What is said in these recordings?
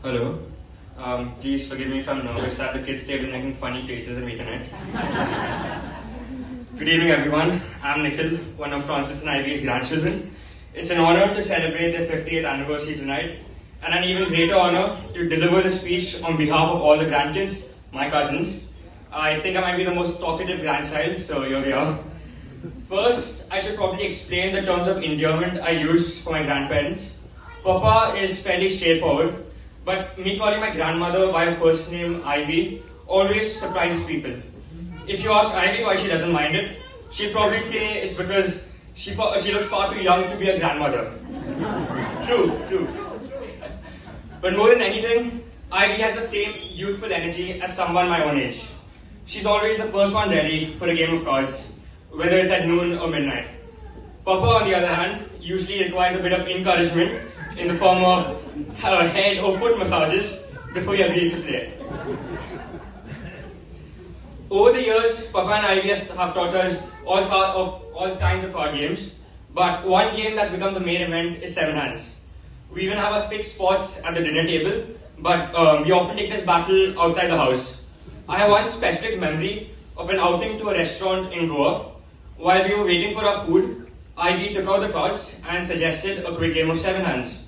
Hello. Please forgive me if I'm nervous at the kids' table making funny faces at me tonight. Good evening, everyone. I'm Nikhil, one of Francis and Ivy's grandchildren. It's an honor to celebrate their 50th anniversary tonight, and an even greater honor to deliver the speech on behalf of all the grandkids, my cousins. I think I might be the most talkative grandchild, so here we are. First, I should probably explain the terms of endearment I use for my grandparents. Papa is fairly straightforward, but me calling my grandmother by her first name, Ivy, always surprises people. If you ask Ivy why she doesn't mind it, she'll probably say it's because she looks far too young to be a grandmother. True. But more than anything, Ivy has the same youthful energy as someone my own age. She's always the first one ready for a game of cards, whether it's at noon or midnight. Papa, on the other hand, usually requires a bit of encouragement in the form of head or foot massages before he agrees to play. Over the years, Papa and Ivy have taught us all kinds of card games, but one game that's become the main event is Seven Hands. We even have our fixed spots at the dinner table, but we often take this battle outside the house. I have one specific memory of an outing to a restaurant in Goa. While we were waiting for our food, Ivy took out the cards and suggested a quick game of Seven Hands.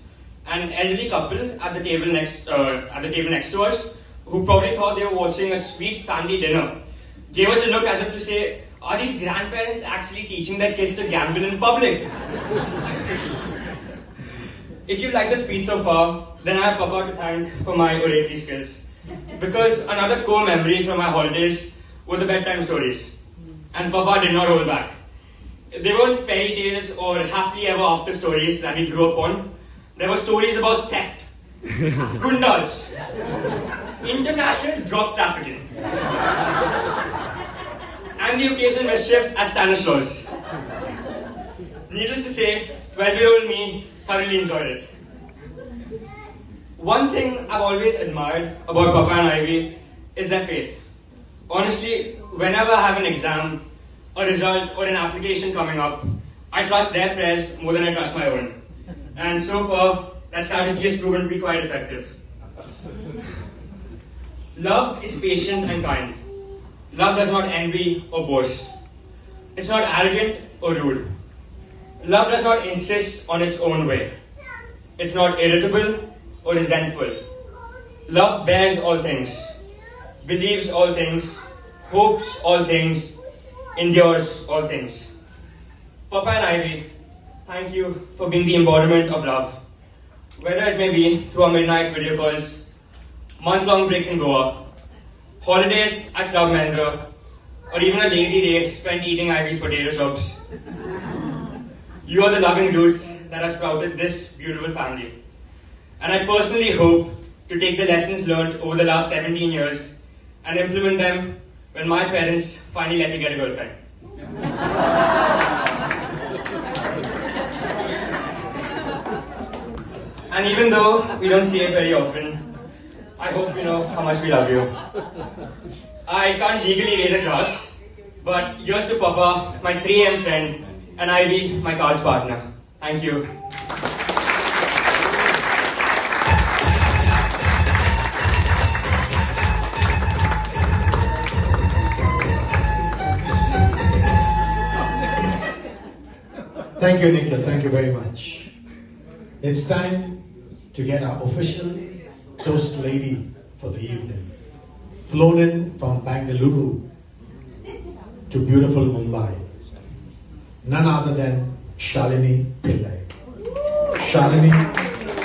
An elderly couple at the table next to us, who probably thought they were watching a sweet family dinner, gave us a look as if to say, "Are these grandparents actually teaching their kids to gamble in public?" If you like the speech so far, then I have Papa to thank for my oratory skills. Because another core memory from my holidays were the bedtime stories. And Papa did not hold back. They weren't fairy tales or happily ever after stories that we grew up on. There were stories about theft, gundas, international drug trafficking, and the occasional mischief at Stanislaus. Needless to say, 12-year-old me thoroughly enjoyed it. One thing I've always admired about Papa and Ivy is their faith. Honestly, whenever I have an exam, a result, or an application coming up, I trust their prayers more than I trust my own. And so far, that strategy has proven to be quite effective. Love is patient and kind. Love does not envy or boast. It's not arrogant or rude. Love does not insist on its own way. It's not irritable or resentful. Love bears all things, believes all things, hopes all things, endures all things. Papa and Ivy, thank you for being the embodiment of love. Whether it may be through our midnight video calls, month-long breaks in Goa, holidays at Club Mendra, or even a lazy day spent eating Ivy's potato chips. You are the loving roots that have sprouted this beautiful family. And I personally hope to take the lessons learned over the last 17 years and implement them when my parents finally let me get a girlfriend. And even though we don't see it very often, I hope you know how much we love you. I can't legally raise a glass, but here's to Papa, my 3am friend, and Ivy, my cards partner. Thank you. Thank you, Nikhil. Thank you very much. It's time to get our official toast lady for the evening. Flown in from Bangalore to beautiful Mumbai. None other than Shalini Pillai. Shalini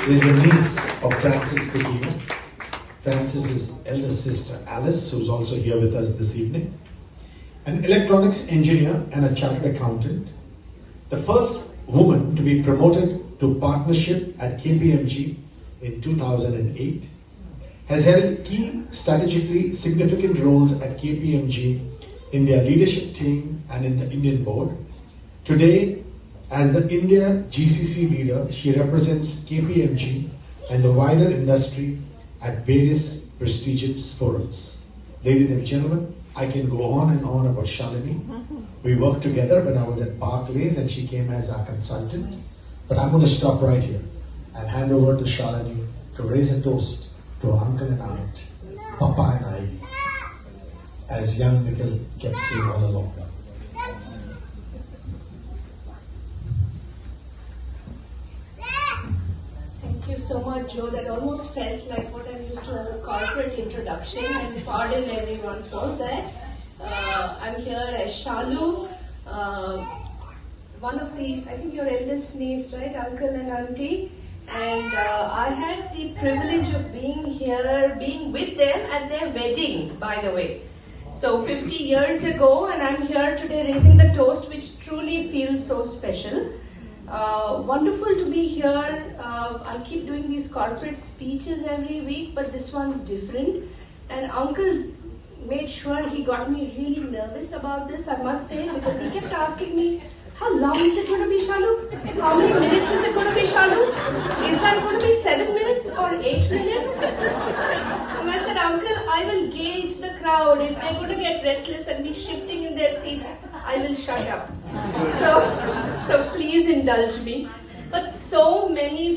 is the niece of Francis Coutinho, Francis's elder sister Alice, who's also here with us this evening. An electronics engineer and a chartered accountant. The first woman to be promoted to partnership at KPMG in 2008, has held key strategically significant roles at KPMG in their leadership team and in the Indian board. Today, as the India GCC leader, she represents KPMG and the wider industry at various prestigious forums. Ladies and gentlemen, I can go on and on about Shalini. We worked together when I was at Barclays and she came as our consultant. But I'm going to stop right here and hand over to Shalini to raise a toast to our uncle and aunt, Papa and Ivy, as young Nikhil kept saying all along. Thank you so much, Joe. That almost felt like what I'm used to as a corporate introduction, and pardon everyone for that. I'm here as Shalu, one of the, I think your eldest niece, right, uncle and auntie, and I had the privilege of being here, being with them at their wedding, by the way. So 50 years ago, and I'm here today raising the toast, which truly feels so special. Wonderful to be here. I keep doing these corporate speeches every week, but this one's different. And Uncle made sure he got me really nervous about this, I must say, because he kept asking me, how long is it going to be, Shalu? How many minutes is it going to be, Shalu? Is that going to be 7 minutes or 8 minutes? And I said, Uncle, I will gauge the crowd. If they're going to get restless and be shifting in their seats, I will shut up. So please indulge me. But so many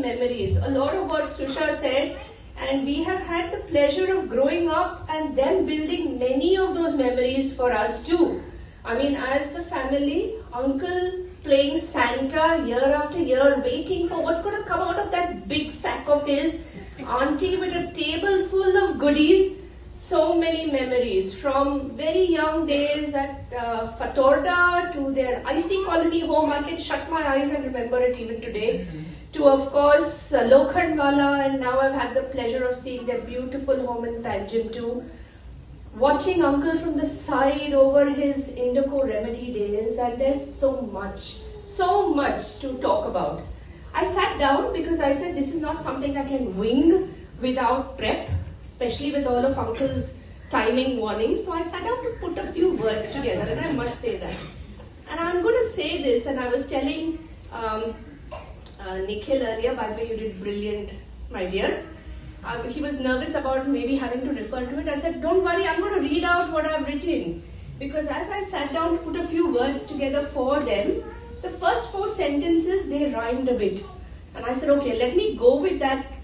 memories. A lot of what Susha said, and we have had the pleasure of growing up and them building many of those memories for us too. I mean, as the family, Uncle playing Santa year after year, waiting for what's going to come out of that big sack of his, Auntie with a table full of goodies. So many memories from very young days at Fatorda to their IC colony home. I can shut my eyes and remember it even today. To, of course, Lokhandwala, and now I've had the pleasure of seeing their beautiful home in Panjim too. Watching Uncle from the side over his Indico Remedy days, and there's so much to talk about. I sat down because I said this is not something I can wing without prep, especially with all of Uncle's timing warnings. So I sat down to put a few words together, and I must say that. And I'm going to say this, and I was telling Nikhil earlier, by the way, you did brilliant, my dear. He was nervous about maybe having to refer to it. I said, don't worry, I'm going to read out what I've written. Because as I sat down to put a few words together for them, the first 4 sentences, they rhymed a bit. And I said, okay, let me go with that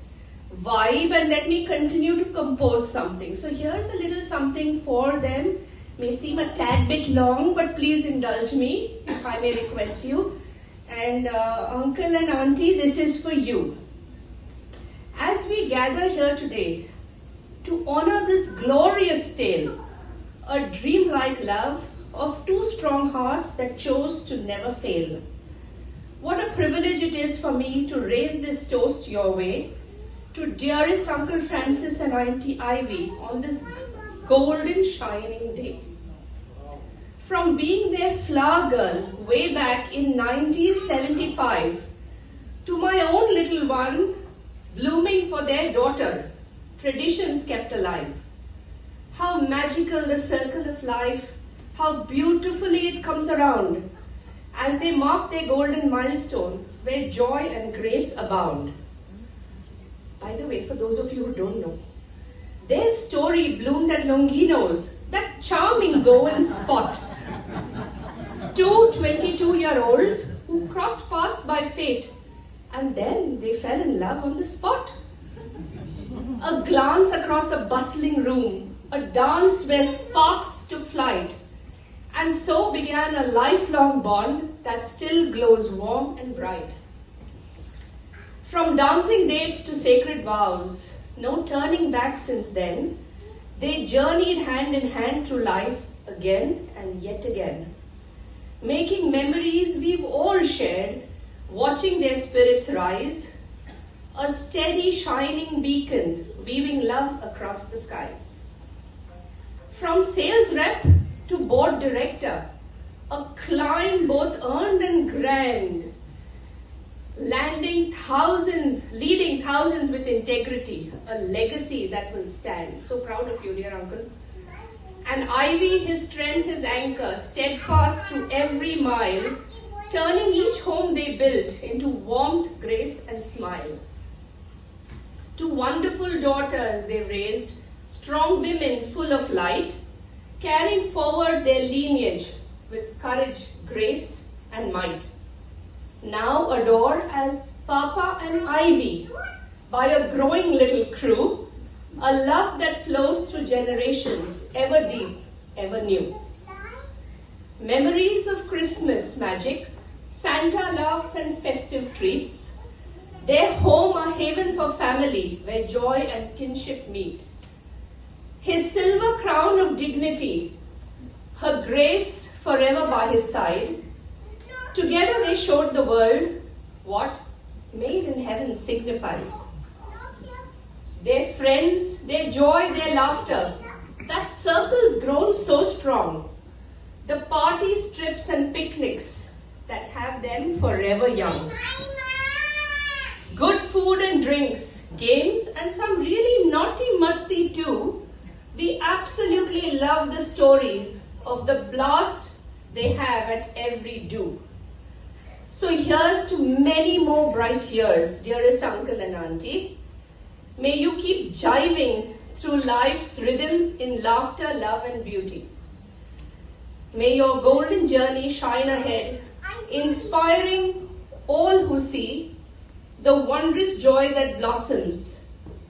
vibe and let me continue to compose something. So here's a little something for them. May seem a tad bit long, but please indulge me, if I may request you. And Uncle and Auntie, this is for you. As we gather here today to honor this glorious tale, a dreamlike love of 2 strong hearts that chose to never fail. What a privilege it is for me to raise this toast your way to dearest Uncle Francis and Auntie Ivy on this golden shining day. From being their flower girl way back in 1975 to my own little one blooming for their daughter, traditions kept alive. How magical the circle of life, how beautifully it comes around as they mark their golden milestone where joy and grace abound. By the way, for those of you who don't know, their story bloomed at Longinos, that charming Goan spot. 2 22-year-olds who crossed paths by fate, and then they fell in love on the spot. A glance across a bustling room, a dance where sparks took flight, and so began a lifelong bond that still glows warm and bright. From dancing dates to sacred vows, no turning back since then, they journeyed hand in hand through life again and yet again, making memories we've all shared, watching their spirits rise, a steady shining beacon weaving love across the skies. From sales rep to board director, a climb both earned and grand, leading thousands with integrity, a legacy that will stand. So proud of you, dear Uncle. And Ivy, his strength, his anchor, steadfast through every mile, turning each home they built into warmth, grace, and smile. 2 wonderful daughters they raised, strong women full of light, carrying forward their lineage with courage, grace, and might. Now adored as Papa and Ivy, by a growing little crew, a love that flows through generations, ever deep, ever new. Memories of Christmas magic, Santa laughs and festive treats, their home a haven for family where joy and kinship meet. His silver crown of dignity, her grace forever by his side, together they showed the world what made in heaven signifies. Their friends, their joy, their laughter, that circle's grown so strong. The parties, trips and picnics that have them forever young. Good food and drinks, games and some really naughty musty too. We absolutely love the stories of the blast they have at every do. So here's to many more bright years, dearest uncle and auntie. May you keep jiving through life's rhythms in laughter, love and beauty. May your golden journey shine ahead, inspiring all who see the wondrous joy that blossoms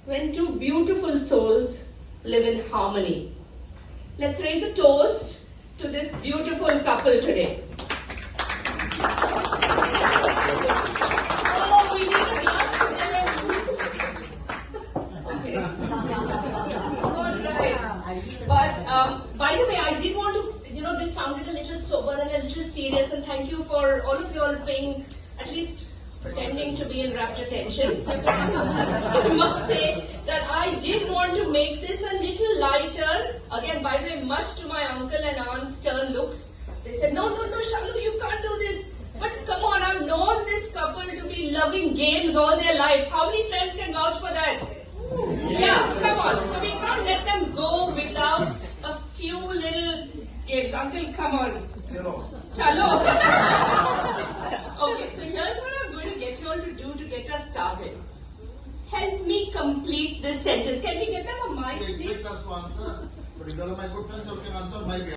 when two beautiful souls live in harmony. Let's raise a toast to this beautiful couple today. Oh, we need a glass for them. Okay. All right. But by the way, I did want to, this sounded a little sober and a little serious, and thank you for all of you all paying, at least pretending to be in rapt attention. I must say that I did want to make this a little lighter. Again, by the way, much to my uncle and aunt's stern looks. They said, no, Shalu, you can't do this. But come on, I've known this couple to be loving games all their life. How many friends can vouch for that? Yeah, come on. So we can't let them go without a few little games. Uncle, come on. Chalo. Okay, so here's what I'm going to get you all to do to get us started. Help me complete this sentence. Can we get them a mic, please? It takes us to answer, but if you are my good friends, you can answer my behalf.